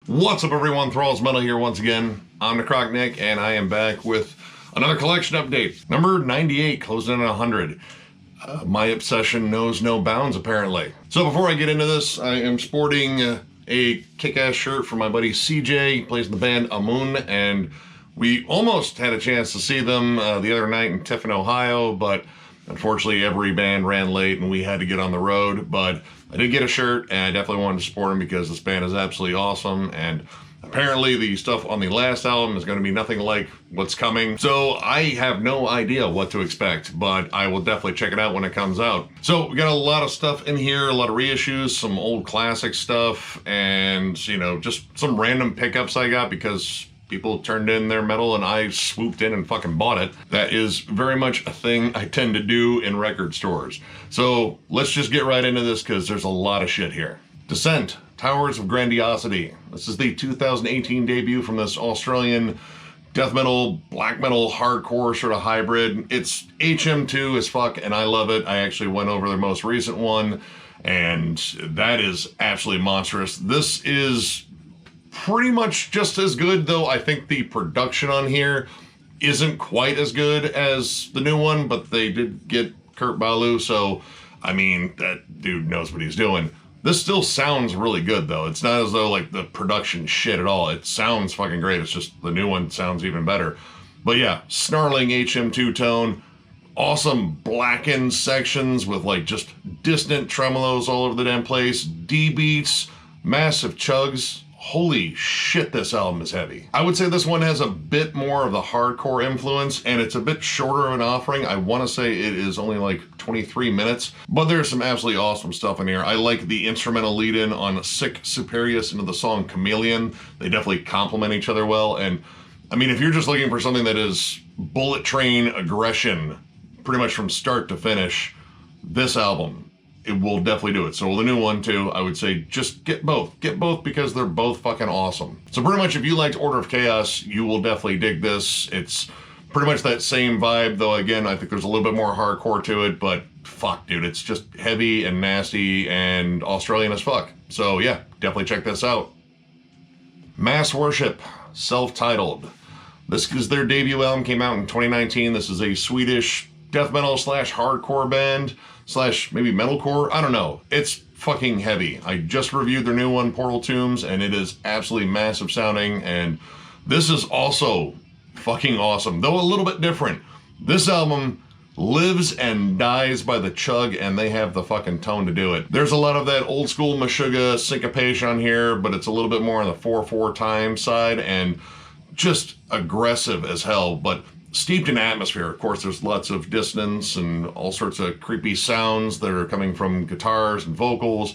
What's up everyone, Thralls Metal here once again. I'm Necrotic, and I am back with another collection update. Number 98, closing in at 100. My obsession knows no bounds, apparently. So before I get into this, I am sporting a kick-ass shirt from my buddy CJ. He plays in the band Amun, and we almost had a chance to see them the other night in Tiffin, Ohio, but unfortunately every band ran late and we had to get on the road. But I did get a shirt, and I definitely wanted to support them because this band is absolutely awesome, and apparently the stuff on the last album is going to be nothing like what's coming. So I have no idea what to expect, but I will definitely check it out when it comes out. So we got a lot of stuff in here, a lot of reissues, some old classic stuff, and you know, just some random pickups I got because people turned in their metal and I swooped in and fucking bought it. That is very much a thing I tend to do in record stores. So let's just get right into this because there's a lot of shit here. Descent, Towers of Grandiosity. This is the 2018 debut from this Australian death metal, black metal, hardcore sort of hybrid. It's HM2 as fuck and I love it. I actually went over their most recent one and that is absolutely monstrous. This is pretty much just as good, though I think the production on here isn't quite as good as the new one, but they did get Kurt Ballou, so I mean, that dude knows what he's doing. This still sounds really good, though. It's not as though like the production shit at all. It sounds fucking great. It's just the new one sounds even better. But yeah, snarling HM2 tone, awesome blackened sections with like just distant tremolos all over the damn place, D beats, massive chugs. Holy shit, this album is heavy. I would say this one has a bit more of the hardcore influence, and it's a bit shorter of an offering. I want to say it is only like 23 minutes, but there's some absolutely awesome stuff in here. I like the instrumental lead-in on Sic Superius into the song Chameleon. They definitely complement each other well, and I mean, if you're just looking for something that is bullet train aggression, pretty much from start to finish, this album, it will definitely do it. So the new one too, I would say just get both. Get both because they're both fucking awesome. So pretty much if you liked Order of Chaos, you will definitely dig this. It's pretty much that same vibe, though again, I think there's a little bit more hardcore to it, but fuck dude, it's just heavy and nasty and Australian as fuck. So yeah, definitely check this out. Mass Worship, self-titled. This is their debut album, came out in 2019. This is a Swedish death metal slash hardcore band slash maybe metalcore. I don't know. It's fucking heavy. I just reviewed their new one, Portal Tombs, and it is absolutely massive sounding, and this is also fucking awesome, though a little bit different. This album lives and dies by the chug, and they have the fucking tone to do it. There's a lot of that old school Meshuggah syncopation on here, but it's a little bit more on the 4/4 time side and just aggressive as hell, but steeped in atmosphere. Of course, there's lots of dissonance and all sorts of creepy sounds that are coming from guitars and vocals,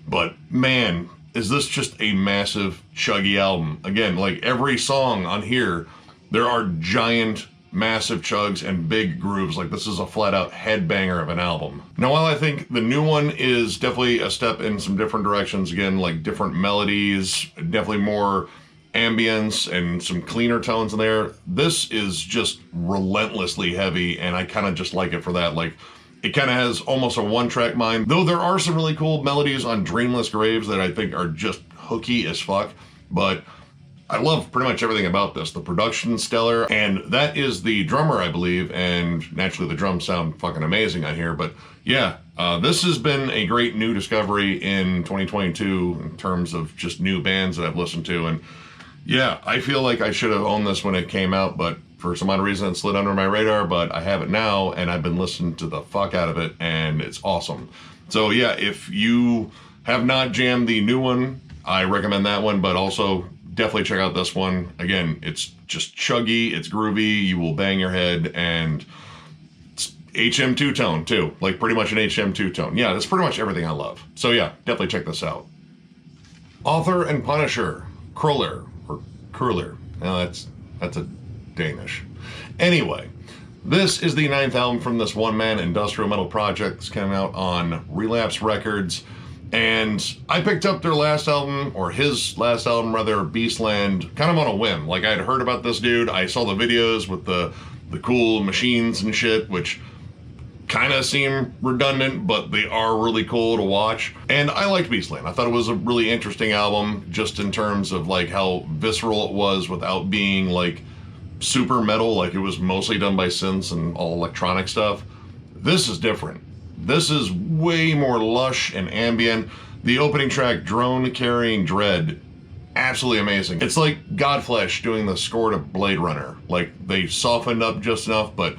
but man, is this just a massive chuggy album. Again, like every song on here, there are giant massive chugs and big grooves. Like this is a flat out headbanger of an album. Now, while I think the new one is definitely a step in some different directions, again, like different melodies, definitely more ambience and some cleaner tones in there, this is just relentlessly heavy, and I kind of just like it for that. Like it kind of has almost a one-track mind, though there are some really cool melodies on Dreamless Graves that I think are just hooky as fuck, but I love pretty much everything about this. The production's stellar, and that is the drummer, I believe, and naturally the drums sound fucking amazing on here. But yeah, this has been a great new discovery in 2022 in terms of just new bands that I've listened to, and yeah, I feel like I should have owned this when it came out, but for some odd reason it slid under my radar, but I have it now, and I've been listening to the fuck out of it, and it's awesome. So yeah, if you have not jammed the new one, I recommend that one, but also definitely check out this one. Again, it's just chuggy, it's groovy, you will bang your head, and it's HM2 tone too, like pretty much an HM2 tone. Yeah, that's pretty much everything I love. So yeah, definitely check this out. Author and Punisher, Kruller. Kruller. Now that's a Danish. Anyway, this is the 9th album from this one-man industrial metal project that's coming out on Relapse Records, and I picked up their last album, or his last album rather, Beastland, kind of on a whim. Like I'd heard about this dude, I saw the videos with the cool machines and shit, which kind of seem redundant, but they are really cool to watch. And I liked Beastland. I thought it was a really interesting album, just in terms of like how visceral it was without being like super metal, like it was mostly done by synths and all electronic stuff. This is different. This is way more lush and ambient. The opening track, Drone Carrying Dread, absolutely amazing. It's like Godflesh doing the score to Blade Runner. Like, they softened up just enough, but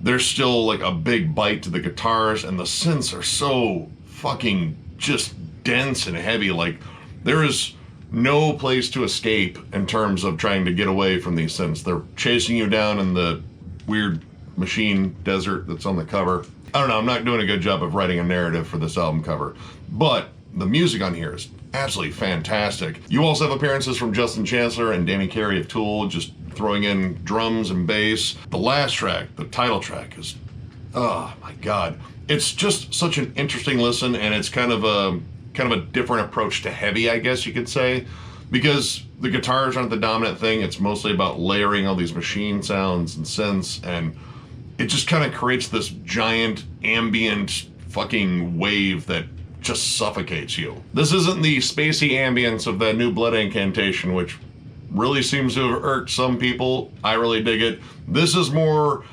there's still like a big bite to the guitars, and the synths are so fucking just dense and heavy. Like, there is no place to escape in terms of trying to get away from these synths. They're chasing you down in the weird machine desert that's on the cover. I don't know, I'm not doing a good job of writing a narrative for this album cover, but the music on here is absolutely fantastic. You also have appearances from Justin Chancellor and Danny Carey of Tool, just throwing in drums and bass. The last track, the title track, is, oh my God. It's just such an interesting listen, and it's kind of a different approach to heavy, I guess you could say, because the guitars aren't the dominant thing. It's mostly about layering all these machine sounds and synths, and it just kind of creates this giant ambient fucking wave that just suffocates you. This isn't the spacey ambience of that new Blood Incantation, which really seems to have irked some people. I really dig it. This is more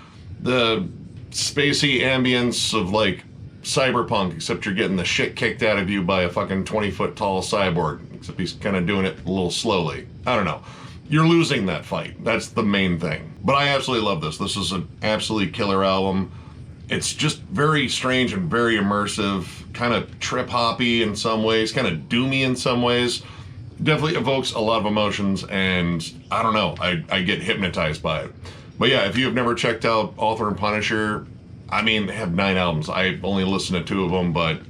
the spacey ambience of like Cyberpunk, except you're getting the shit kicked out of you by a fucking 20-foot tall cyborg, except he's kind of doing it a little slowly. I don't know. You're losing that fight. That's the main thing. But I absolutely love this. This is an absolutely killer album. It's just very strange and very immersive, kind of trip-hoppy in some ways, kind of doomy in some ways. Definitely evokes a lot of emotions, and I don't know, I get hypnotized by it. But yeah, if you have never checked out Author and Punisher, I mean, they have 9 albums. I only listened to 2 of them, but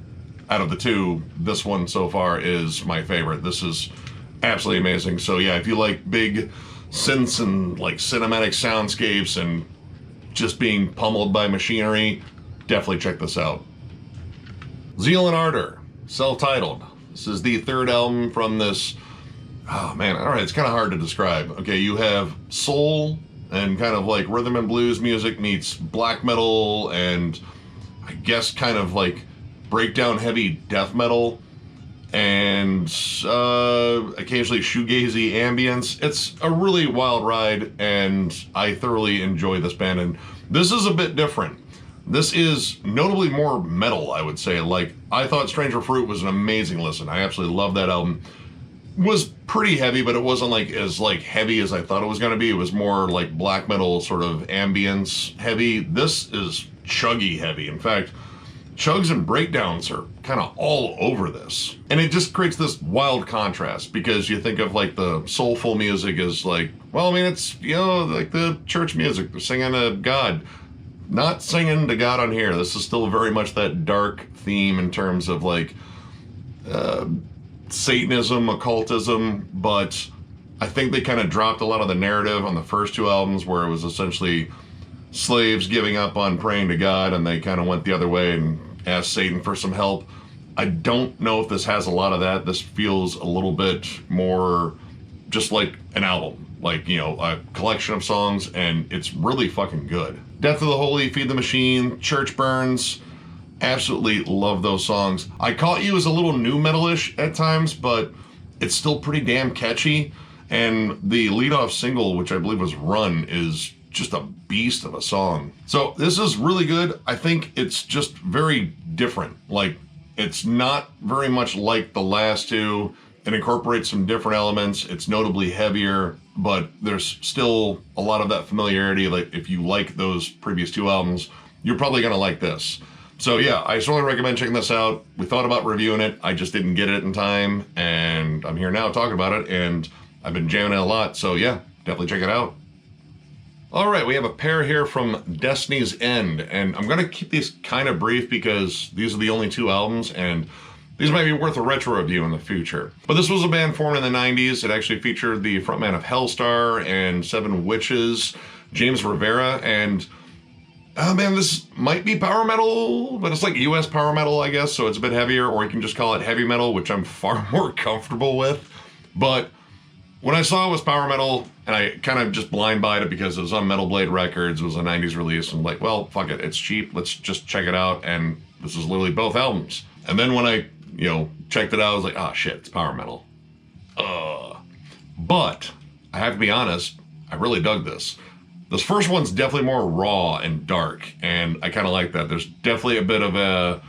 out of the 2, this one so far is my favorite. This is absolutely amazing. So yeah, if you like big synths and like cinematic soundscapes and just being pummeled by machinery, definitely check this out. Zeal and Ardor, self-titled. This is the 3rd album from this, oh man, all right, it's kind of hard to describe. Okay, you have soul and kind of like rhythm and blues music meets black metal and I guess kind of like breakdown heavy death metal and occasionally shoegazy ambience. It's a really wild ride, and I thoroughly enjoy this band. And this is a bit different. This is notably more metal, I would say. Like, I thought Stranger Fruit was an amazing listen. I absolutely love that album. It was pretty heavy, but it wasn't like as like heavy as I thought it was going to be. It was more like black metal sort of ambience heavy. This is chuggy heavy. In fact, chugs and breakdowns are kind of all over this. And it just creates this wild contrast, because you think of like the soulful music as like, well, I mean, it's, you know, like the church music, they're singing to God. Not singing to God on here. This is still very much that dark theme in terms of like Satanism, occultism, but I think they kind of dropped a lot of the narrative on the first 2 albums, where it was essentially slaves giving up on praying to God, and they kind of went the other way and asked Satan for some help. I don't know if this has a lot of that. This feels a little bit more just like an album, like, you know, a collection of songs, and it's really fucking good. Death of the Holy, Feed the Machine, Church Burns, absolutely love those songs. I Caught You is a little new metal-ish at times, but it's still pretty damn catchy, and the lead-off single, which I believe was Run, is just a beast of a song. So this is really good. I think it's just very different. Like, it's not very much like the last 2. It incorporates some different elements. It's notably heavier, but there's still a lot of that familiarity. Like, if you like those previous 2 albums, you're probably gonna like this. So yeah, I certainly recommend checking this out. We thought about reviewing it. I just didn't get it in time, and I'm here now talking about it, and I've been jamming it a lot. So yeah, definitely check it out. All right, we have a pair here from Destiny's End, and I'm gonna keep these kind of brief because these are the only 2 albums, and these might be worth a retro review in the future. But this was a band formed in the 90s. It actually featured the frontman of Hellstar and 7 Witches, James Rivera, and oh man, this might be power metal, but it's like US power metal, I guess, so it's a bit heavier, or you can just call it heavy metal, which I'm far more comfortable with. But when I saw it was power metal, and I kind of just blind buyed it because it was on Metal Blade Records, it was a 90s release, and I'm like, well, fuck it, it's cheap, let's just check it out, and this is literally both albums. And then when I, checked it out, I was like, oh shit, it's power metal. But, I have to be honest, I really dug this. This first one's definitely more raw and dark, and I kind of like that. There's definitely a bit of a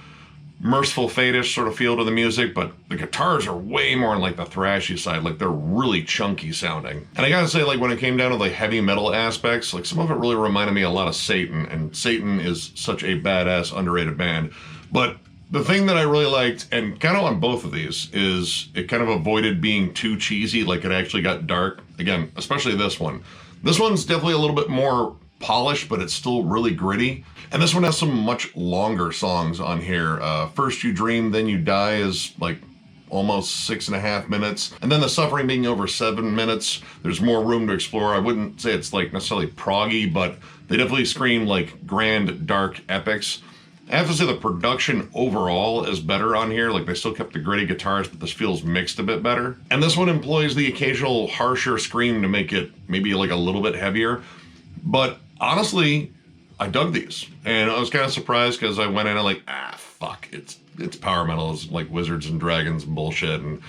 Merciful Fate-ish sort of feel to the music, but the guitars are way more on like the thrashy side, like they're really chunky sounding. And I gotta say, like when it came down to the heavy metal aspects, like some of it really reminded me a lot of Satan, and Satan is such a badass, underrated band. But the thing that I really liked, and kind of on both of these, is it kind of avoided being too cheesy, like it actually got dark. Again, especially this one. This one's definitely a little bit more polished, but it's still really gritty. And this one has some much longer songs on here. First You Dream, Then You Die is like almost 6.5 minutes. And then The Suffering being over 7 minutes. There's more room to explore. I wouldn't say it's like necessarily proggy, but they definitely scream like grand, dark epics. I have to say the production overall is better on here. Like they still kept the gritty guitars, but this feels mixed a bit better. And this one employs the occasional harsher scream to make it maybe like a little bit heavier. But honestly, I dug these, and I was kind of surprised because I went in and like, fuck, it's power metal, it's like wizards and dragons and bullshit, and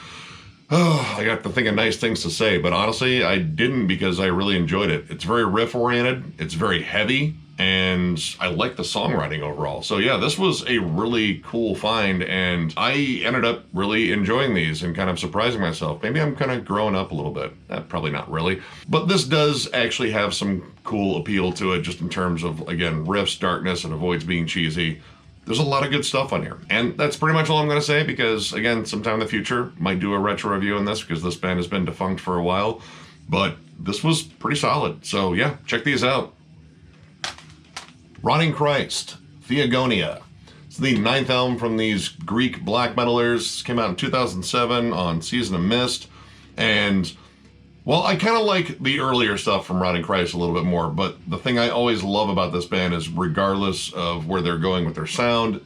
I got to think of nice things to say, but honestly, I didn't because I really enjoyed it. It's very riff-oriented, it's very heavy, and I like the songwriting overall. So yeah, this was a really cool find, and I ended up really enjoying these and kind of surprising myself. Maybe I'm kind of growing up a little bit. Probably not really. But this does actually have some cool appeal to it, just in terms of, again, riffs, darkness, and avoids being cheesy. There's a lot of good stuff on here. And that's pretty much all I'm going to say, because, again, sometime in the future, might do a retro review on this, because this band has been defunct for a while. But this was pretty solid. So yeah, check these out. Rotting Christ, Theogonia. It's the 9th album from these Greek black metalers. This came out in 2007 on Season of Mist. And, well, I kind of like the earlier stuff from Rotting Christ a little bit more, but the thing I always love about this band is, regardless of where they're going with their sound,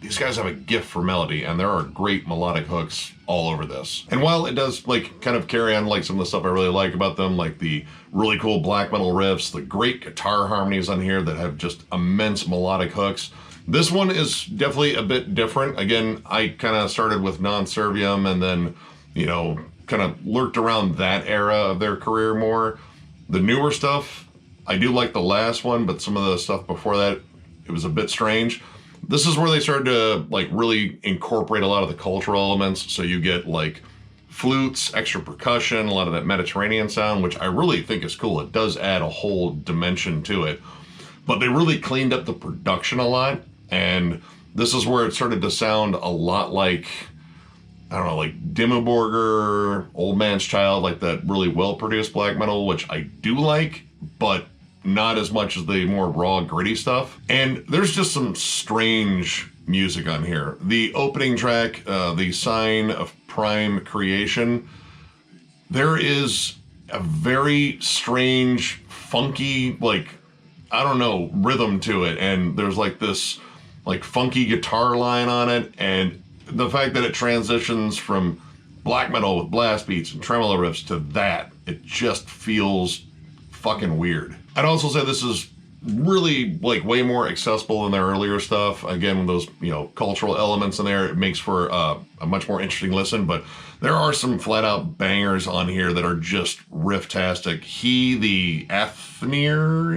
these guys have a gift for melody, and there are great melodic hooks all over this. And while it does like kind of carry on like some of the stuff I really like about them, like the really cool black metal riffs, the great guitar harmonies on here that have just immense melodic hooks, this one is definitely a bit different. Again, I kind of started with Non Serviam and then, kind of lurked around that era of their career more. The newer stuff, I do like the last one, but some of the stuff before that, it was a bit strange. This is where they started to like really incorporate a lot of the cultural elements. So you get like flutes, extra percussion, a lot of that Mediterranean sound, which I really think is cool. It does add a whole dimension to it. But they really cleaned up the production a lot. And this is where it started to sound a lot like, I don't know, like Dimmu Borgir, Old Man's Child, like that really well-produced black metal, which I do like, but not as much as the more raw, gritty stuff. And there's just some strange music on here. The opening track, The Sign of Prime Creation, there is a very strange, funky, like, I don't know, rhythm to it. And there's like this like funky guitar line on it. And the fact that it transitions from black metal with blast beats and tremolo riffs to that, it just feels fucking weird. I'd also say this is really like way more accessible than their earlier stuff. Again, with those, cultural elements in there, it makes for a much more interesting listen, but there are some flat out bangers on here that are just riff-tastic. The Aethnir,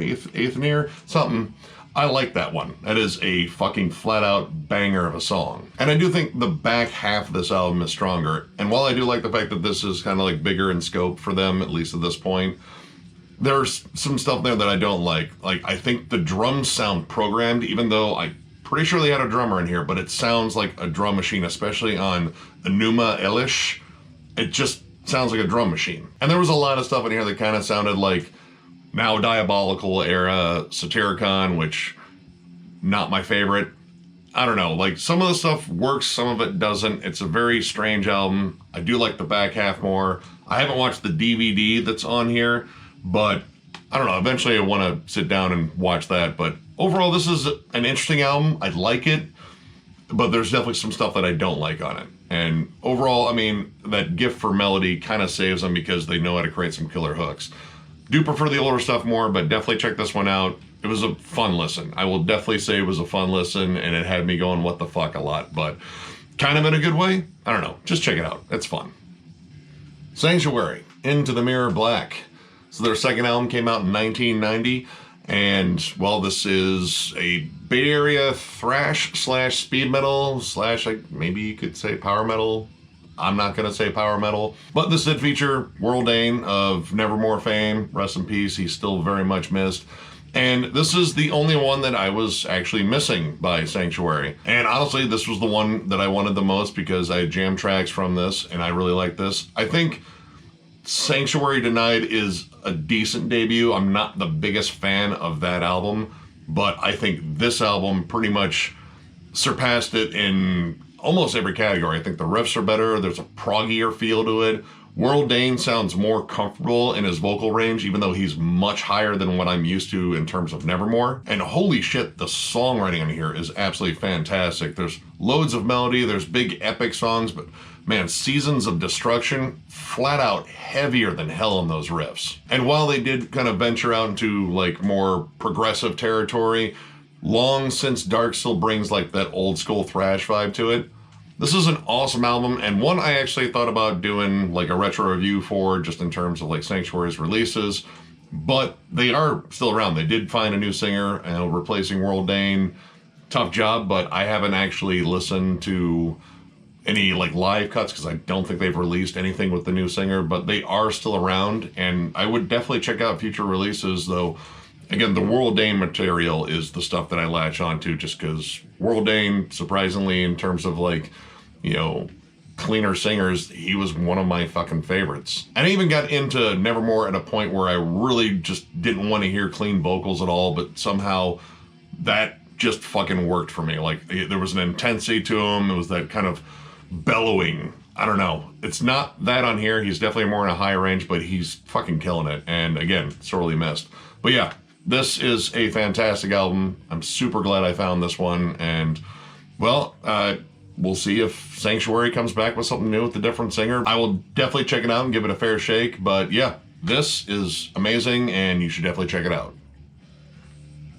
something. I like that one. That is a fucking flat out banger of a song. And I do think the back half of this album is stronger. And while I do like the fact that this is kind of like bigger in scope for them, at least at this point, there's some stuff there that I don't like. Like, I think the drums sound programmed, even though I'm pretty sure they had a drummer in here, but it sounds like a drum machine, especially on Enuma Elish. It just sounds like a drum machine. And there was a lot of stuff in here that kind of sounded like now Diabolical era Satyricon, which, not my favorite. I don't know, like some of the stuff works, some of it doesn't. It's a very strange album. I do like the back half more. I haven't watched the DVD that's on here, but I don't know, eventually I want to sit down and watch that. But overall, this is an interesting album. I like it, but there's definitely some stuff that I don't like on it. And overall, I mean, that gift for melody kind of saves them because they know how to create some killer hooks. Do prefer the older stuff more, but definitely check this one out. It was a fun listen. I will definitely say it was a fun listen, and it had me going, what the fuck, a lot, but kind of in a good way. I don't know. Just check it out. It's fun. Sanctuary, Into the Mirror Black. So their second album came out in 1990, and, well, this is a Bay Area thrash / speed metal / maybe you could say power metal. I'm not going to say power metal, but this did feature Worldain of Nevermore fame. Rest in peace. He's still very much missed. And this is the only one that I was actually missing by Sanctuary. And honestly, this was the one that I wanted the most because I jammed tracks from this and I really like this. I think Sanctuary Denied is a decent debut. I'm not the biggest fan of that album, but I think this album pretty much surpassed it in almost every category. I think the riffs are better. There's a proggier feel to it. Worldain sounds more comfortable in his vocal range, even though he's much higher than what I'm used to in terms of Nevermore. And holy shit, the songwriting on here is absolutely fantastic. There's loads of melody, there's big epic songs, but man, Seasons of Destruction, flat out heavier than hell on those riffs. And while they did kind of venture out into like more progressive territory, Long Since Dark still brings like that old school thrash vibe to it. This is an awesome album, and one I actually thought about doing like a retro review for, just in terms of like Sanctuary's releases, but they are still around. They did find a new singer replacing Worldain. Tough job, but I haven't actually listened to any like live cuts because I don't think they've released anything with the new singer, but they are still around, and I would definitely check out future releases, though. Again, the Worldain material is the stuff that I latch onto just because Worldain, surprisingly, in terms of like, you know, cleaner singers, he was one of my fucking favorites. And I even got into Nevermore at a point where I really just didn't want to hear clean vocals at all, but somehow that just fucking worked for me. Like, there was an intensity to him. It was that kind of bellowing. I don't know. It's not that on here. He's definitely more in a higher range, but he's fucking killing it. And again, sorely missed. But yeah, this is a fantastic album. I'm super glad I found this one. And, well, we'll see if Sanctuary comes back with something new with a different singer. I will definitely check it out and give it a fair shake. But yeah, this is amazing, and you should definitely check it out.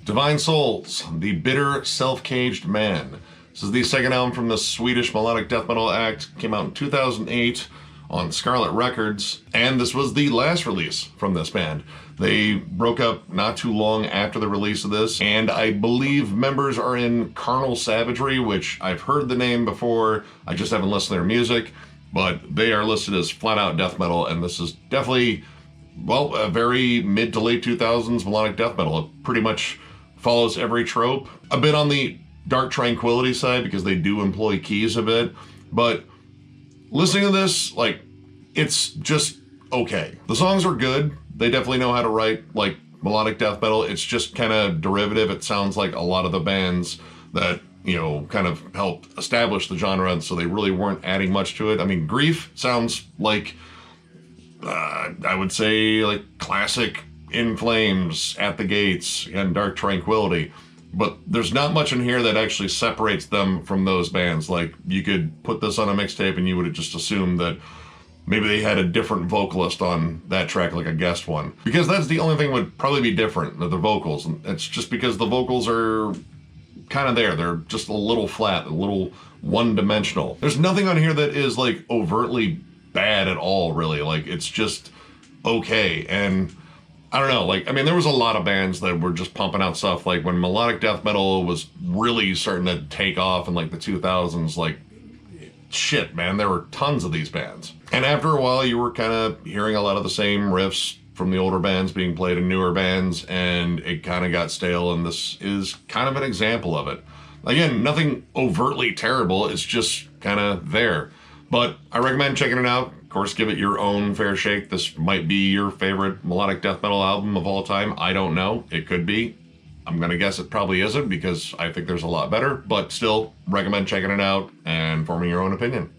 Divine Souls, The Bitter Self-Caged Man. This is the second album from the Swedish melodic death metal act. Came out in 2008 on Scarlet Records, and this was the last release from this band. They broke up not too long after the release of this, and I believe members are in Carnal Savagery, which I've heard the name before. I just haven't listened to their music, but they are listed as flat-out death metal, and this is definitely, well, a very mid to late 2000s melodic death metal. It pretty much follows every trope. A bit on the Dark Tranquility side because they do employ keys a bit, but listening to this, like, it's just okay. The songs are good. They definitely know how to write, like, melodic death metal. It's just kind of derivative. It sounds like a lot of the bands that, you know, kind of helped establish the genre, and so they really weren't adding much to it. I mean, Grief sounds like, I would say, like, classic In Flames, At the Gates, and Dark Tranquility. But there's not much in here that actually separates them from those bands. Like, you could put this on a mixtape and you would have just assumed that maybe they had a different vocalist on that track, like a guest one. Because that's the only thing would probably be different, the vocals. And it's just because the vocals are kind of there. They're just a little flat, a little one-dimensional. There's nothing on here that is, like, overtly bad at all, really. Like, it's just okay. And I don't know, like, I mean, there was a lot of bands that were just pumping out stuff, like, when melodic death metal was really starting to take off in, like, the 2000s, like, shit, man, there were tons of these bands. And after a while, you were kind of hearing a lot of the same riffs from the older bands being played in newer bands, and it kind of got stale, and this is kind of an example of it. Again, nothing overtly terrible, it's just kind of there. But I recommend checking it out. Of course, give it your own fair shake. This might be your favorite melodic death metal album of all time. I don't know. It could be. I'm going to guess it probably isn't because I think there's a lot better. But still, recommend checking it out and forming your own opinion.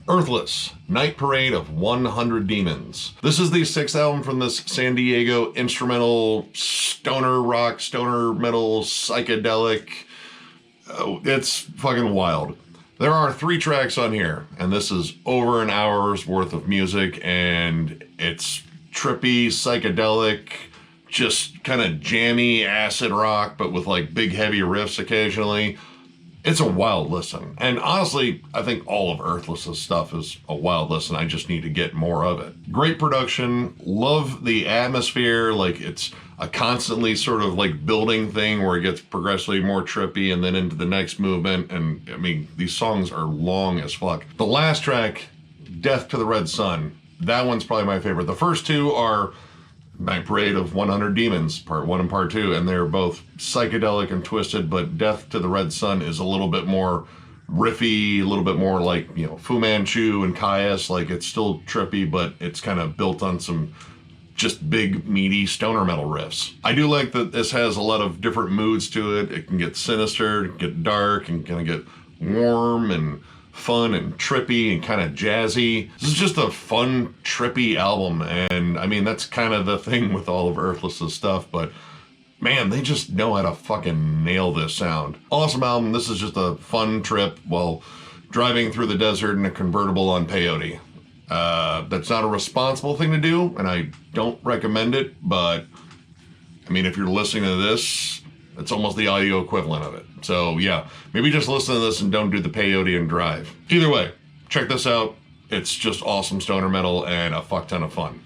Earthless, Night Parade of 100 Demons. This is the sixth album from this San Diego instrumental stoner rock, stoner metal, psychedelic. Oh, it's fucking wild. There are 3 tracks on here, and this is over an hour's worth of music, and it's trippy, psychedelic, just kind of jammy acid rock, but with like big heavy riffs occasionally. It's a wild listen. And honestly, I think all of Earthless's stuff is a wild listen. I just need to get more of it. Great production. Love the atmosphere. Like, it's a constantly sort of like building thing where it gets progressively more trippy and then into the next movement. And I mean, these songs are long as fuck. The last track, Death to the Red Sun, that one's probably my favorite. The first 2 are Night Parade of 100 Demons, part 1 and part 2, and they're both psychedelic and twisted, but Death to the Red Sun is a little bit more riffy, a little bit more like, you know, Fu Manchu and Caius. Like, it's still trippy, but it's kind of built on some just big, meaty stoner metal riffs. I do like that this has a lot of different moods to it. It can get sinister, get dark, and kind of get warm and fun and trippy and kind of jazzy. This is just a fun, trippy album, and I mean, that's kind of the thing with all of Earthless's stuff, but man, they just know how to fucking nail this sound. Awesome album. This is just a fun trip while driving through the desert in a convertible on peyote. That's not a responsible thing to do, and I don't recommend it, but I mean, if you're listening to this, it's almost the audio equivalent of it. So yeah, maybe just listen to this and don't do the peyote and drive. Either way, check this out. It's just awesome stoner metal and a fuck ton of fun.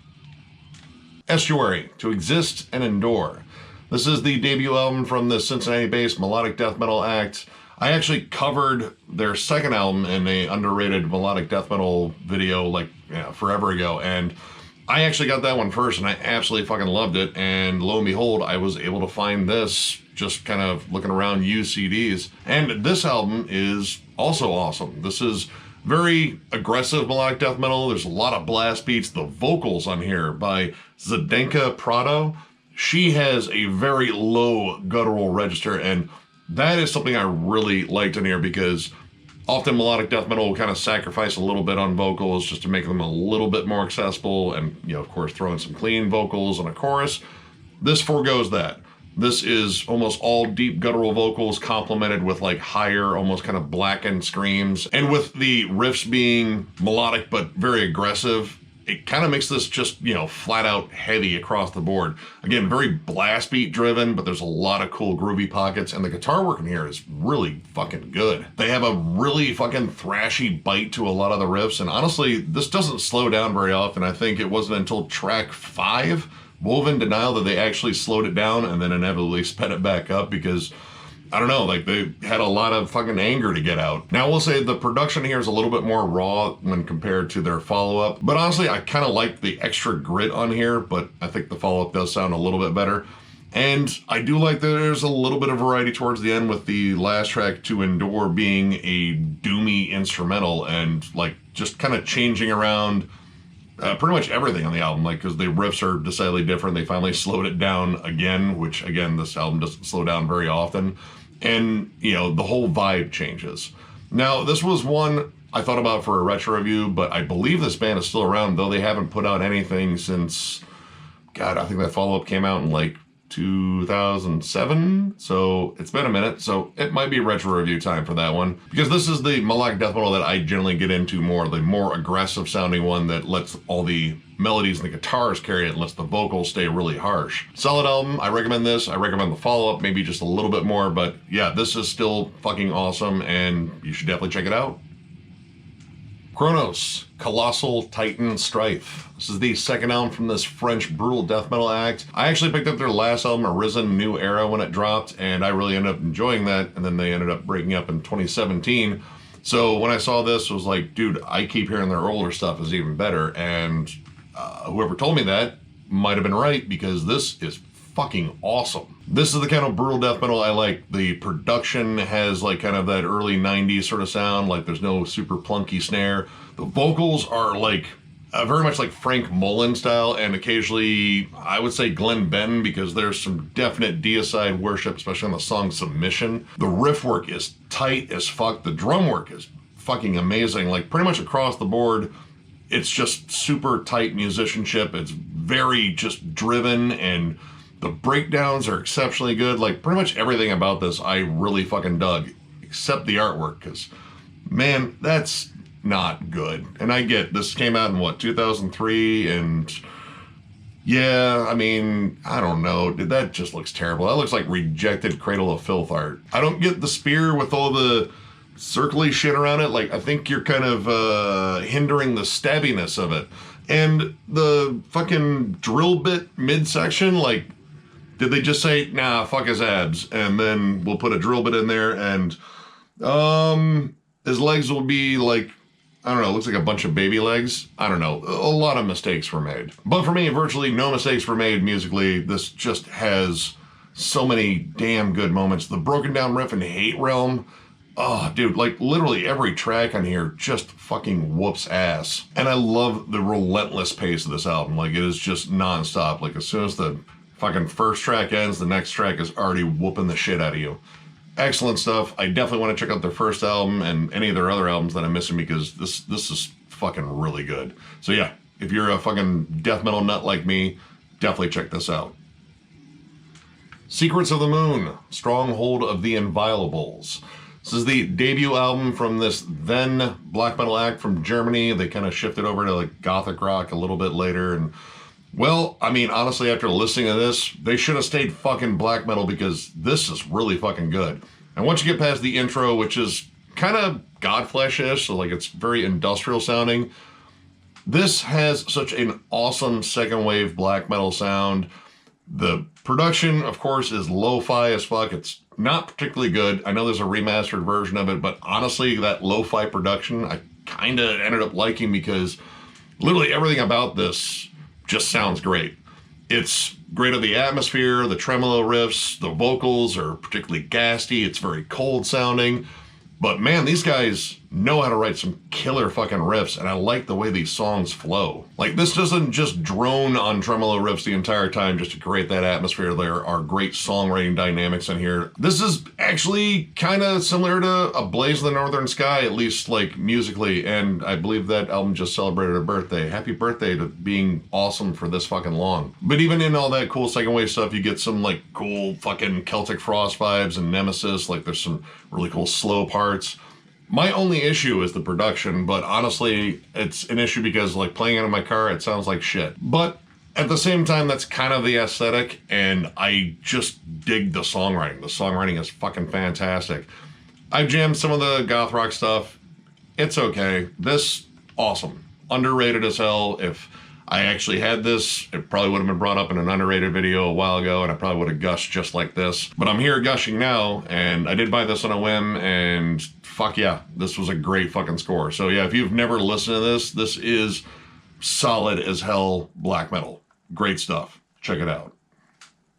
Estuary, To Exist and Endure. This is the debut album from the Cincinnati-based melodic death metal act. I actually covered their second album in a underrated melodic death metal video like forever ago, and I actually got that one first, and I absolutely fucking loved it, and lo and behold, I was able to find this just kind of looking around used CDs, and this album is also awesome. This is very aggressive melodic death metal. There's a lot of blast beats. The vocals on here by Zdenka Prado, she has a very low guttural register, and that is something I really liked in here because often melodic death metal will kind of sacrifice a little bit on vocals just to make them a little bit more accessible and, you know, of course, throw in some clean vocals and a chorus. This forgoes that. This is almost all deep guttural vocals complemented with like higher, almost kind of blackened screams. And with the riffs being melodic but very aggressive, it kind of makes this just, you know, flat out heavy across the board. Again, very blast beat driven, but there's a lot of cool groovy pockets, and the guitar work in here is really fucking good. They have a really fucking thrashy bite to a lot of the riffs, and honestly, this doesn't slow down very often. I think it wasn't until track 5, Woven Denial, that they actually slowed it down and then inevitably sped it back up because, I don't know, like they had a lot of fucking anger to get out. Now, I will say the production here is a little bit more raw when compared to their follow-up, but honestly, I kind of like the extra grit on here, but I think the follow-up does sound a little bit better. And I do like that there's a little bit of variety towards the end with the last track, To Endure, being a doomy instrumental and like just kind of changing around pretty much everything on the album, like, because the riffs are decidedly different. They finally slowed it down again, which again, this album doesn't slow down very often. And, you know, the whole vibe changes. Now, this was one I thought about for a retro review, but I believe this band is still around, though they haven't put out anything since, God, I think that follow-up came out in like 2007, so it's been a minute, so it might be retro review time for that one, because this is the melodic death metal that I generally get into more, the more aggressive sounding one that lets all the melodies and the guitars carry it and lets the vocals stay really harsh. Solid album. I recommend this. I recommend the follow-up maybe just a little bit more, but yeah, this is still fucking awesome and you should definitely check it out. Kronos, Colossal, Titan, Strife. This is the second album from this French brutal death metal act. I actually picked up their last album, Arisen New Era, when it dropped, and I really ended up enjoying that, and then they ended up breaking up in 2017. So when I saw this, I was like, dude, I keep hearing their older stuff is even better, and whoever told me that might have been right, because this is fucking awesome. This is the kind of brutal death metal I like. The production has like kind of that early 90s sort of sound, like there's no super plunky snare. The vocals are like very much like Frank Mullen style, and occasionally I would say Glenn Benton, because there's some definite deicide worship, especially on the song Submission. The riff work is tight as fuck. The drum work is fucking amazing. Like pretty much across the board, it's just super tight musicianship. It's very just driven, and the breakdowns are exceptionally good. Like pretty much everything about this I really fucking dug, except the artwork, because Man, that's not good. And I get this came out in what, 2003, and yeah, I mean, I don't know. That just looks terrible. That looks like rejected Cradle of Filth art. I don't get the spear with all the circly shit around it. Like, I think you're kind of hindering the stabbiness of it. And the fucking drill bit midsection, like, did they just say, nah, fuck his abs, and then we'll put a drill bit in there, and his legs will be like, I don't know, looks like a bunch of baby legs. I don't know. A lot of mistakes were made. But for me, virtually no mistakes were made musically. This just has so many damn good moments. The broken down riff in Hate Realm. Oh, dude, like literally every track on here just fucking whoops ass. And I love the relentless pace of this album. Like, it is just nonstop. Like, as soon as the fucking first track ends, the next track is already whooping the shit out of you. Excellent stuff. I definitely want to check out their first album and any of their other albums that I'm missing, because this is fucking really good. So yeah, if you're a fucking death metal nut like me, definitely check this out. Secrets of the Moon, Stronghold of the Inviolables. This is the debut album from this then black metal act from Germany. They kind of shifted over to like gothic rock a little bit later, and well, I mean, honestly, after listening to this, they should have stayed fucking black metal, because this is really fucking good. And once you get past the intro, which is kind of Godflesh-ish, so like it's very industrial sounding, this has such an awesome second wave black metal sound. The production, of course, is lo-fi as fuck. It's not particularly good. I know there's a remastered version of it, but honestly, that lo-fi production, I kind of ended up liking, because literally everything about this just sounds great. It's great at the atmosphere, the tremolo riffs, the vocals are particularly ghastly, it's very cold sounding. But man, these guys know how to write some killer fucking riffs, and I like the way these songs flow. Like, this doesn't just drone on tremolo riffs the entire time just to create that atmosphere. There are great songwriting dynamics in here. This is actually kind of similar to A Blaze in the Northern Sky, at least like musically, and I believe that album just celebrated a birthday. Happy birthday to being awesome for this fucking long. But even in all that cool second wave stuff, you get some like cool fucking Celtic Frost vibes and Nemesis. Like, there's some really cool slow parts. My only issue is the production, but honestly, it's an issue because like playing it in my car, it sounds like shit. But at the same time, that's kind of the aesthetic, and I just dig the songwriting. The songwriting is fucking fantastic. I've jammed some of the goth rock stuff. It's okay. This, awesome. Underrated as hell. If I actually had this, it probably would have been brought up in an underrated video a while ago, and I probably would have gushed just like this. But I'm here gushing now, and I did buy this on a whim, and fuck yeah, this was a great fucking score. So yeah, if you've never listened to this, this is solid as hell black metal. Great stuff. Check it out.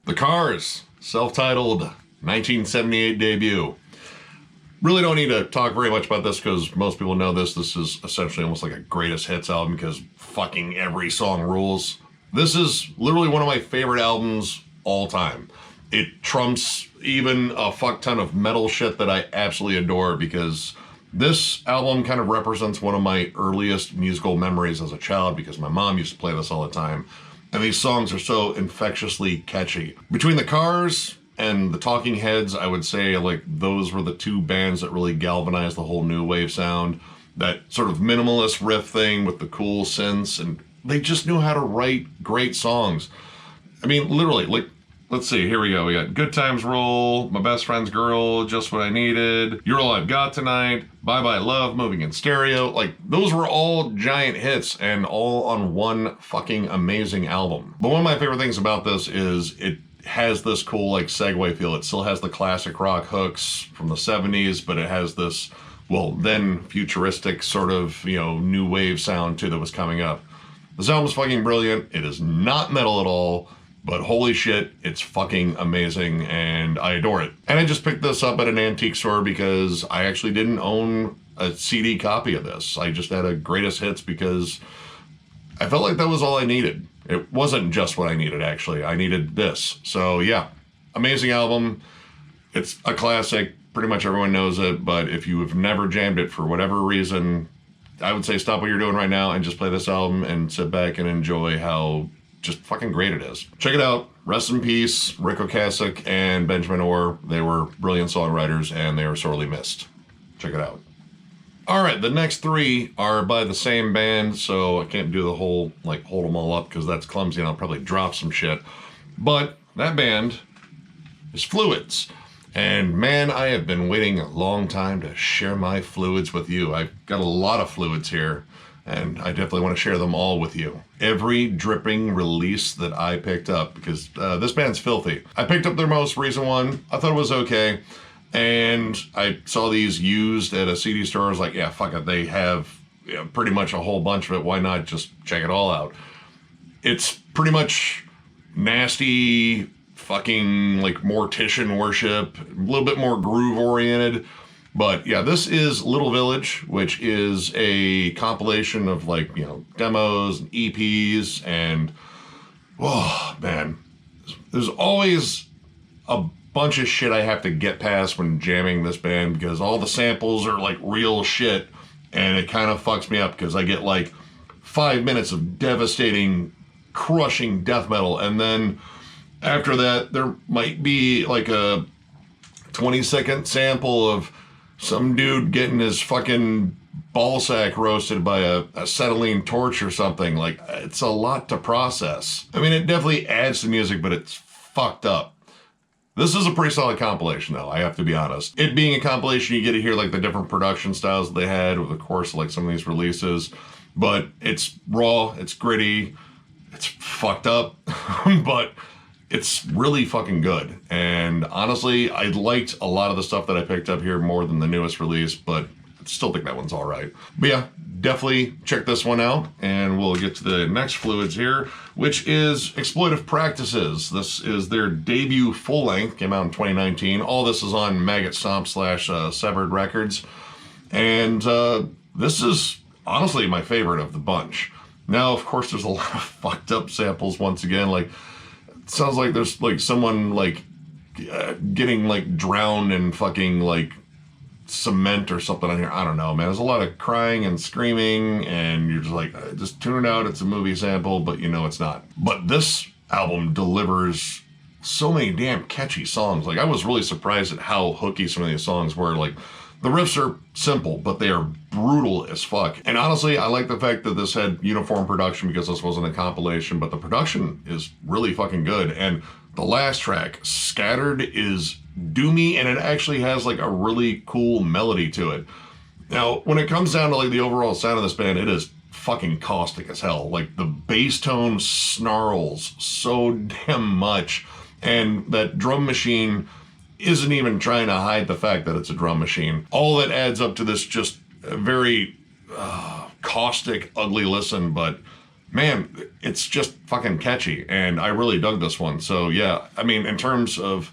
The Cars, self-titled 1978 debut. Really don't need to talk very much about this, because most people know this. This is essentially almost like a greatest hits album, because fucking every song rules. This is literally one of my favorite albums all time. It trumps even a fuck ton of metal shit that I absolutely adore, because this album kind of represents one of my earliest musical memories as a child, because my mom used to play this all the time. And these songs are so infectiously catchy. Between the Cars and the Talking Heads, I would say like those were the two bands that really galvanized the whole new wave sound. That sort of minimalist riff thing with the cool synths, and they just knew how to write great songs. I mean, literally, like, let's see, here we go. We got Good Times Roll, My Best Friend's Girl, Just What I Needed, You're All I've Got Tonight, Bye Bye Love, Moving in Stereo. Like, those were all giant hits, and all on one fucking amazing album. But one of my favorite things about this is it has this cool like segue feel. It still has the classic rock hooks from the 70s, but it has this, well, then futuristic sort of, you know, new wave sound too that was coming up. This album's fucking brilliant. It is not metal at all, but holy shit, it's fucking amazing, and I adore it. And I just picked this up at an antique store because I actually didn't own a CD copy of this. I just had a greatest hits because I felt like that was all I needed. It wasn't just what I needed, actually. I needed this. So yeah, amazing album. It's a classic. Pretty much everyone knows it, but if you have never jammed it for whatever reason, I would say stop what you're doing right now and just play this album and sit back and enjoy how just fucking great it is. Check it out. Rest in peace, Rick Ocasek and Benjamin Orr. They were brilliant songwriters, and they were sorely missed. Check it out. All right, the next three are by the same band, so I can't do the whole, like, hold them all up because that's clumsy and I'll probably drop some shit. But that band is Fluids. And man, I have been waiting a long time to share my fluids with you. I've got a lot of fluids here, and I definitely want to share them all with you. Every dripping release that I picked up, because this band's filthy. I picked up their most recent one. I thought it was okay. And I saw these used at a CD store. I was like, yeah, fuck it. They have pretty much a whole bunch of it. Why not just check it all out? It's pretty much nasty, fucking like mortician worship, a little bit more groove oriented. But yeah, this is Little Village, which is a compilation of like, demos and EPs. And, oh man, there's always a bunch of shit I have to get past when jamming this band because all the samples are like real shit, and it kind of fucks me up because I get like 5 minutes of devastating, crushing death metal, and then after that there might be like a 20-second sample of some dude getting his fucking ballsack roasted by a acetylene torch or something. Like, it's a lot to process. I mean, it definitely adds to music, but it's fucked up. This is a pretty solid compilation, though, I have to be honest. It being a compilation, you get to hear, like, the different production styles that they had over the course of, like, some of these releases. But it's raw, it's gritty, it's fucked up, but it's really fucking good. And honestly, I liked a lot of the stuff that I picked up here more than the newest release, but I still think that one's all right. But yeah, definitely check this one out, and we'll get to the next fluids here, which is Exploitive Practices. This is their debut full length, came out in 2019. All this is on Maggot Stomp / Severed Records. And this is honestly my favorite of the bunch. Now, of course, there's a lot of fucked up samples once again. Like, it sounds like there's like someone like getting like drowned in fucking like cement or something on here. I don't know, man. There's a lot of crying and screaming, and you're just like, just tune it out. It's a movie sample, but it's not. But this album delivers so many damn catchy songs. Like, I was really surprised at how hooky some of these songs were. Like, the riffs are simple, but they are brutal as fuck. And honestly, I like the fact that this had uniform production because this wasn't a compilation, but the production is really fucking good. And the last track, Scattered, is doomy, and it actually has like a really cool melody to it. Now, when it comes down to like the overall sound of this band, it is fucking caustic as hell. Like, the bass tone snarls so damn much, and that drum machine isn't even trying to hide the fact that it's a drum machine. All that adds up to this just very caustic, ugly listen, but man, it's just fucking catchy, and I really dug this one. So yeah, I mean, in terms of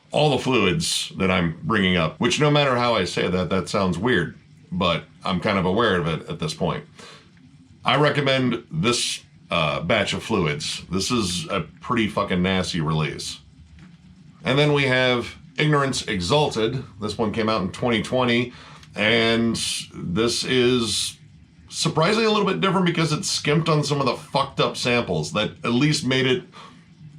all the fluids that I'm bringing up, which no matter how I say that sounds weird, but I'm kind of aware of it at this point. I recommend this batch of fluids. This is a pretty fucking nasty release. And then we have Ignorance Exalted. This one came out in 2020, and this is surprisingly a little bit different because it skimped on some of the fucked up samples that at least made it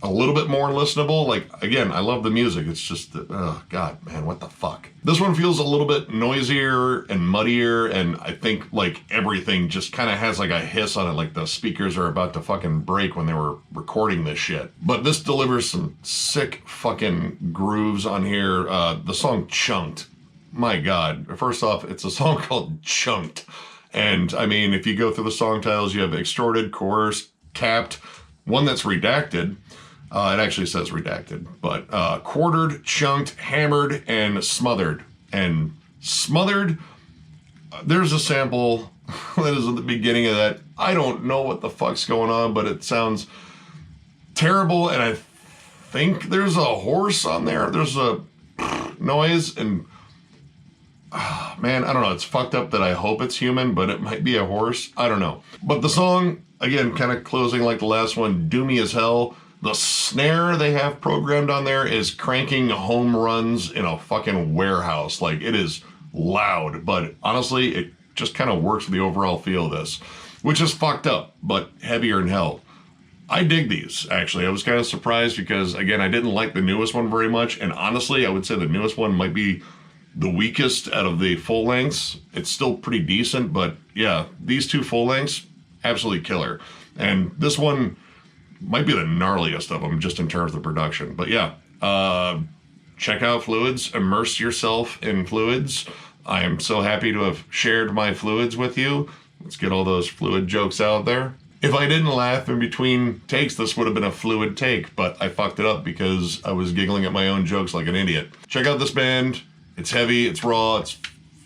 a little bit more listenable. Like, again, I love the music. It's just, oh God, man, what the fuck? This one feels a little bit noisier and muddier, and I think like everything just kind of has like a hiss on it, like the speakers are about to fucking break when they were recording this shit. But this delivers some sick fucking grooves on here. The song Chunked. My God. First off, it's a song called Chunked. And I mean, if you go through the song titles, you have extorted, coerced, capped, one that's redacted. It actually says redacted, but quartered, chunked, hammered, and smothered. And smothered, there's a sample that is at the beginning of that. I don't know what the fuck's going on, but it sounds terrible, and I think there's a horse on there. There's a noise, and man, I don't know. It's fucked up that I hope it's human, but it might be a horse. I don't know. But the song, again, kind of closing like the last one, doomy as hell. The snare they have programmed on there is cranking home runs in a fucking warehouse. Like, it is loud, but honestly, it just kind of works with the overall feel of this, which is fucked up, but heavier than hell. I dig these, actually. I was kind of surprised because, again, I didn't like the newest one very much, and honestly, I would say the newest one might be the weakest out of the full lengths. It's still pretty decent, but yeah, these 2 full lengths, absolutely killer. And this one might be the gnarliest of them just in terms of production. But yeah, check out Fluids, immerse yourself in Fluids. I am so happy to have shared my Fluids with you. Let's get all those fluid jokes out there. If I didn't laugh in between takes, this would have been a fluid take, but I fucked it up because I was giggling at my own jokes like an idiot. Check out this band. It's heavy, it's raw, it's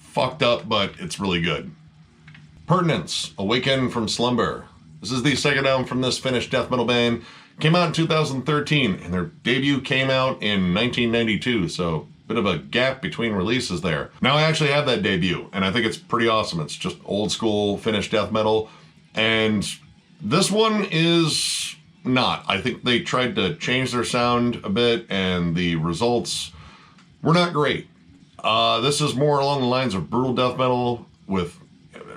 fucked up, but it's really good. Pertinence, Awaken from Slumber. This is the second album from this Finnish death metal band. Came out in 2013, and their debut came out in 1992, so bit of a gap between releases there. Now I actually have that debut, and I think it's pretty awesome. It's just old school Finnish death metal, and this one is not. I think they tried to change their sound a bit, and the results were not great. This is more along the lines of brutal death metal with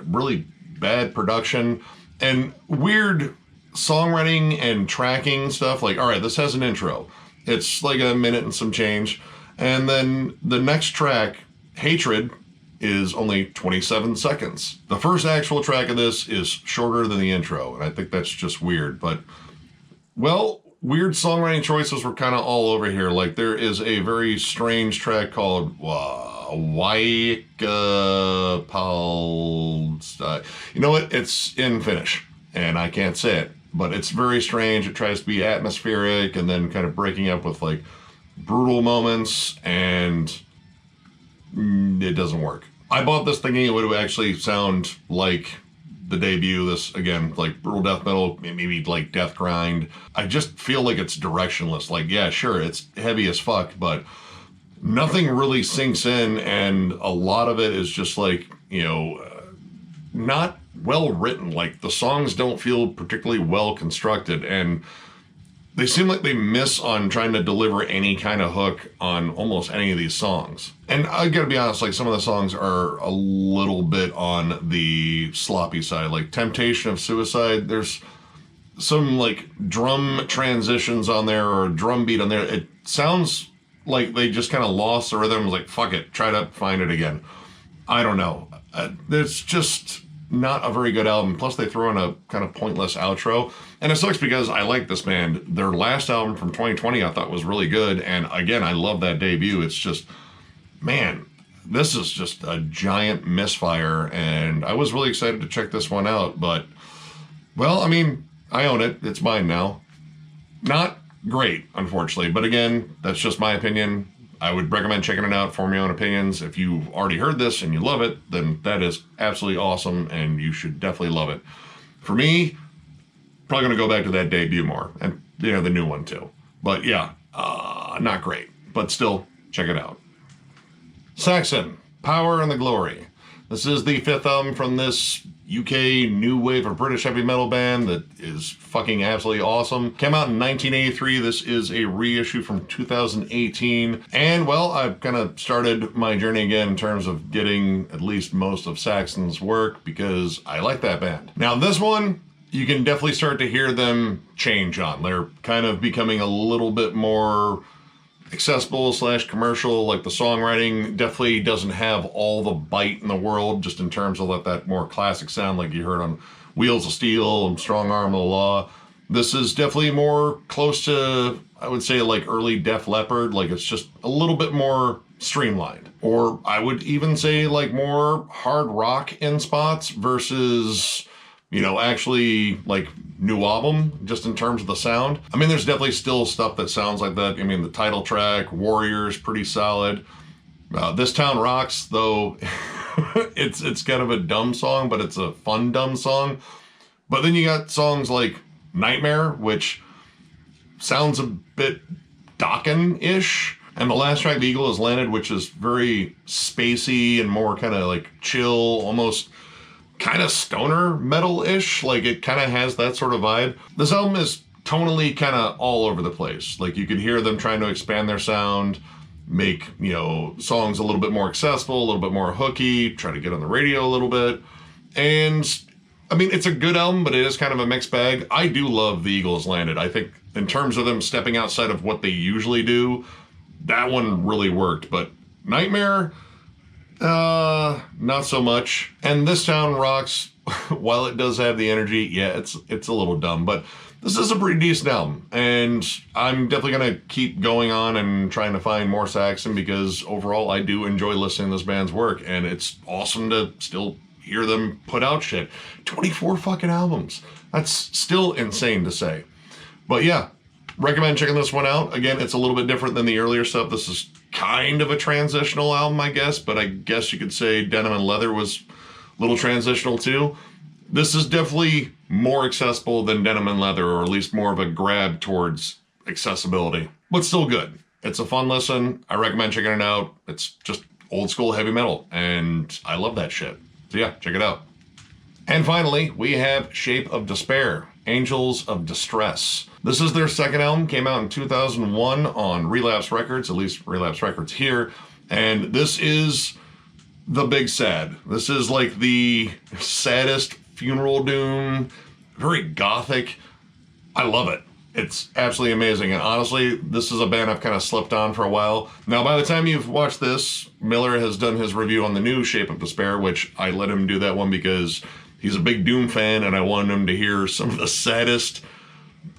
really bad production and weird songwriting and tracking stuff. Like, all right, this has an intro. It's like a minute and some change. And then the next track, Hatred, is only 27 seconds. The first actual track of this is shorter than the intro, and I think that's just weird. But, well, weird songwriting choices were kind of all over here. Like, there is a very strange track called Waika Pal. You know what? It's in Finnish, and I can't say it. But it's very strange. It tries to be atmospheric and then kind of breaking up with, like, brutal moments, and it doesn't work. I bought this thinking it would actually sound like the debut. This, again, like brutal death metal, maybe like death grind. I just feel like it's directionless. Like, yeah, sure, it's heavy as fuck, but nothing really sinks in, and a lot of it is just like, you know, not well written. Like, the songs don't feel particularly well constructed, and they seem like they miss on trying to deliver any kind of hook on almost any of these songs. And I gotta be honest, like, some of the songs are a little bit on the sloppy side. Like Temptation of Suicide, there's some like drum transitions on there or drum beat on there. It sounds like they just kind of lost the rhythm. Was like, fuck it, try to find it again. I don't know. It's just not a very good album. Plus they throw in a kind of pointless outro. And it sucks because I like this band. Their last album from 2020 I thought was really good. And again, I love that debut. It's just, man, this is just a giant misfire. And I was really excited to check this one out. But, well, I mean, I own it. It's mine now. Not great, unfortunately. But again, that's just my opinion. I would recommend checking it out, form your own opinions. If you've already heard this and you love it, then that is absolutely awesome, and you should definitely love it. For me, probably going to go back to that debut more, and, you know, the new one too. But yeah, not great, but still, check it out. Saxon, Power and the Glory. This is the 5th album from this UK new wave of British heavy metal band that is fucking absolutely awesome. Came out in 1983. This is a reissue from 2018. And, well, I've kind of started my journey again in terms of getting at least most of Saxon's work because I like that band. Now, this one, you can definitely start to hear them change on. They're kind of becoming a little bit more accessible / commercial. Like, the songwriting definitely doesn't have all the bite in the world, just in terms of that more classic sound like you heard on Wheels of Steel and Strong Arm of the Law. This is definitely more close to, I would say, like early Def Leppard. Like, it's just a little bit more streamlined. Or I would even say like more hard rock in spots versus, you know, actually like new album, just in terms of the sound. I mean, there's definitely still stuff that sounds like that. I mean, the title track, Warriors, pretty solid. This Town Rocks, though, it's kind of a dumb song, but it's a fun dumb song. But then you got songs like Nightmare, which sounds a bit Dokken-ish. And the last track, The Eagle Has Landed, which is very spacey and more kind of like chill, almost kind of stoner metal-ish. Like, it kind of has that sort of vibe. This album is tonally kind of all over the place. Like, you could hear them trying to expand their sound, make, you know, songs a little bit more accessible, a little bit more hooky, try to get on the radio a little bit. And, I mean, it's a good album, but it is kind of a mixed bag. I do love The Eagle Has Landed. I think in terms of them stepping outside of what they usually do, that one really worked. But Nightmare, Not so much. And This Town Rocks, while it does have the energy, yeah, it's a little dumb, but this is a pretty decent album, and I'm definitely going to keep going on and trying to find more Saxon, because overall I do enjoy listening to this band's work, and it's awesome to still hear them put out shit. 24 fucking albums. That's still insane to say. But yeah, recommend checking this one out. Again, it's a little bit different than the earlier stuff. This is kind of a transitional album, I guess, but I guess you could say Denim and Leather was a little transitional too. This is definitely more accessible than Denim and Leather, or at least more of a grab towards accessibility, but still good. It's a fun listen. I recommend checking it out. It's just old school heavy metal, and I love that shit. So yeah, check it out. And finally, we have Shape of Despair, Angels of Distress. This is their second album, came out in 2001 on Relapse Records, at least Relapse Records here, and this is the big sad. This is like the saddest funeral doom, very gothic. I love it. It's absolutely amazing. And honestly, this is a band I've kind of slept on for a while. Now, by the time you've watched this, Miller has done his review on the new Shape of Despair, which I let him do that one because he's a big Doom fan, and I wanted him to hear some of the saddest,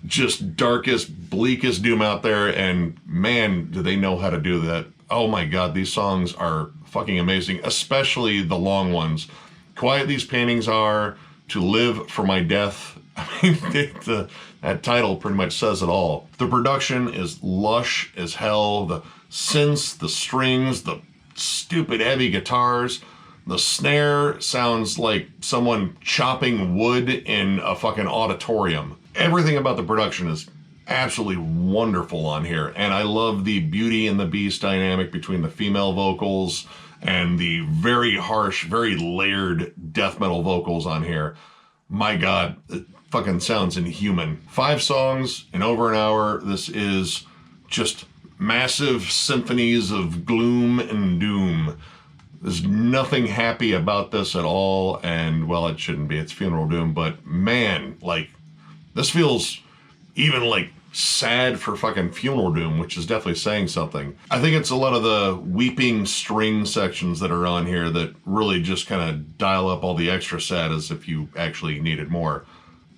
just darkest, bleakest Doom out there. And man, do they know how to do that. Oh my God, these songs are fucking amazing, especially the long ones. Quiet These Paintings Are, To Live for My Death. I mean, that title pretty much says it all. The production is lush as hell. The synths, the strings, the stupid heavy guitars. The snare sounds like someone chopping wood in a fucking auditorium. Everything about the production is absolutely wonderful on here. And I love the Beauty and the Beast dynamic between the female vocals and the very harsh, very layered death metal vocals on here. My God, it fucking sounds inhuman. 5 songs in over an hour. This is just massive symphonies of gloom and doom. There's nothing happy about this at all, and well, it shouldn't be. It's funeral doom, but man, like, this feels even like sad for fucking funeral doom, which is definitely saying something. I think it's a lot of the weeping string sections that are on here that really just kind of dial up all the extra sad as if you actually needed more.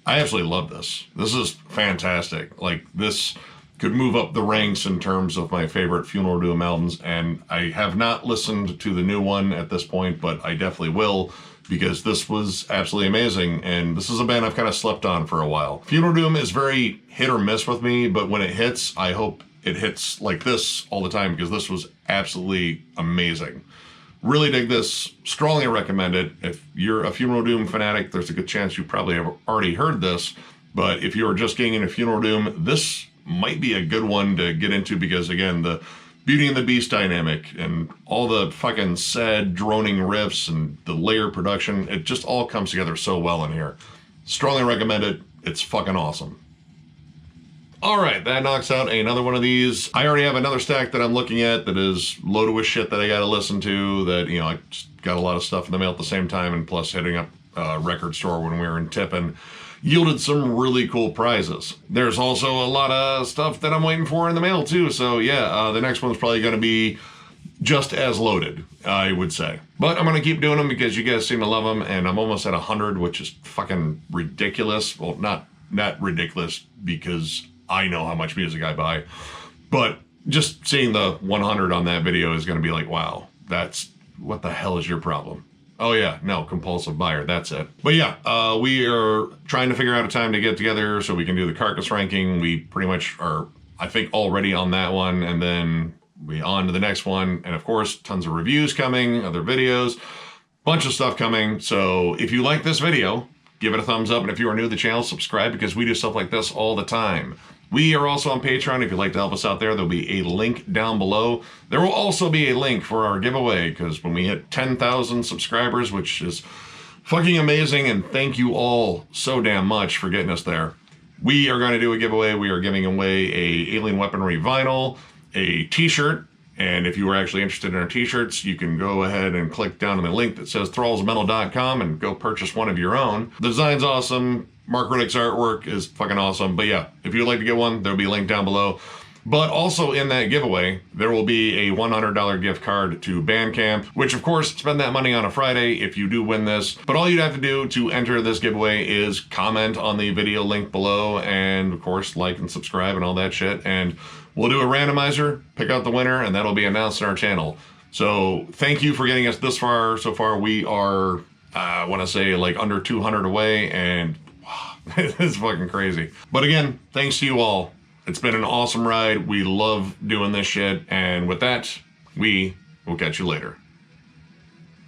I absolutely love this. This is fantastic. Like, this could move up the ranks in terms of my favorite funeral doom albums, and I have not listened to the new one at this point, but I definitely will, because this was absolutely amazing, and this is a band I've kind of slept on for a while. Funeral doom is very hit or miss with me, but when it hits, I hope it hits like this all the time, because this was absolutely amazing. Really dig this. Strongly recommend it. If you're a funeral doom fanatic, there's a good chance you probably have already heard this, but if you're just getting into funeral doom, this might be a good one to get into, because again, the Beauty and the Beast dynamic and all the fucking sad droning riffs and the layer production, it just all comes together so well in here. Strongly recommend it. It's fucking awesome. All right, that knocks out another one of these. I already have another stack that I'm looking at that is loaded with shit that I got to listen to, that, you know, I just got a lot of stuff in the mail at the same time, and plus hitting up a record store when we were in Tippin yielded some really cool prizes. There's also a lot of stuff that I'm waiting for in the mail too, so yeah, the next one's probably going to be just as loaded, I would say. But I'm going to keep doing them because you guys seem to love them, and I'm almost at 100, which is fucking ridiculous. Well, not ridiculous because I know how much music I buy, but just seeing the 100 on that video is going to be like, wow, that's, what the hell is your problem? Oh yeah, no, compulsive buyer, that's it. But yeah, we are trying to figure out a time to get together so we can do the carcass ranking. We pretty much are, I think, already on that one, and then we on to the next one. And of course, tons of reviews coming, other videos, bunch of stuff coming. So if you like this video, give it a thumbs up. And if you are new to the channel, subscribe, because we do stuff like this all the time. We are also on Patreon. If you'd like to help us out there, there'll be a link down below. There will also be a link for our giveaway, because when we hit 10,000 subscribers, which is fucking amazing, and thank you all so damn much for getting us there, we are going to do a giveaway. We are giving away a Alien Weaponry vinyl, a t-shirt, and if you are actually interested in our t-shirts, you can go ahead and click down on the link that says thrallsmetal.com and go purchase one of your own. The design's awesome. Mark Riddick's artwork is fucking awesome. But yeah, if you'd like to get one, there'll be a link down below. But also in that giveaway, there will be a $100 gift card to Bandcamp, which of course, spend that money on a Friday if you do win this. But all you'd have to do to enter this giveaway is comment on the video link below and of course, like and subscribe and all that shit. And we'll do a randomizer, pick out the winner, and that'll be announced on our channel. So thank you for getting us this far. So far we are, I want to say like under 200 away, and wow, it's fucking crazy. But again, thanks to you all. It's been an awesome ride. We love doing this shit. And with that, we will catch you later.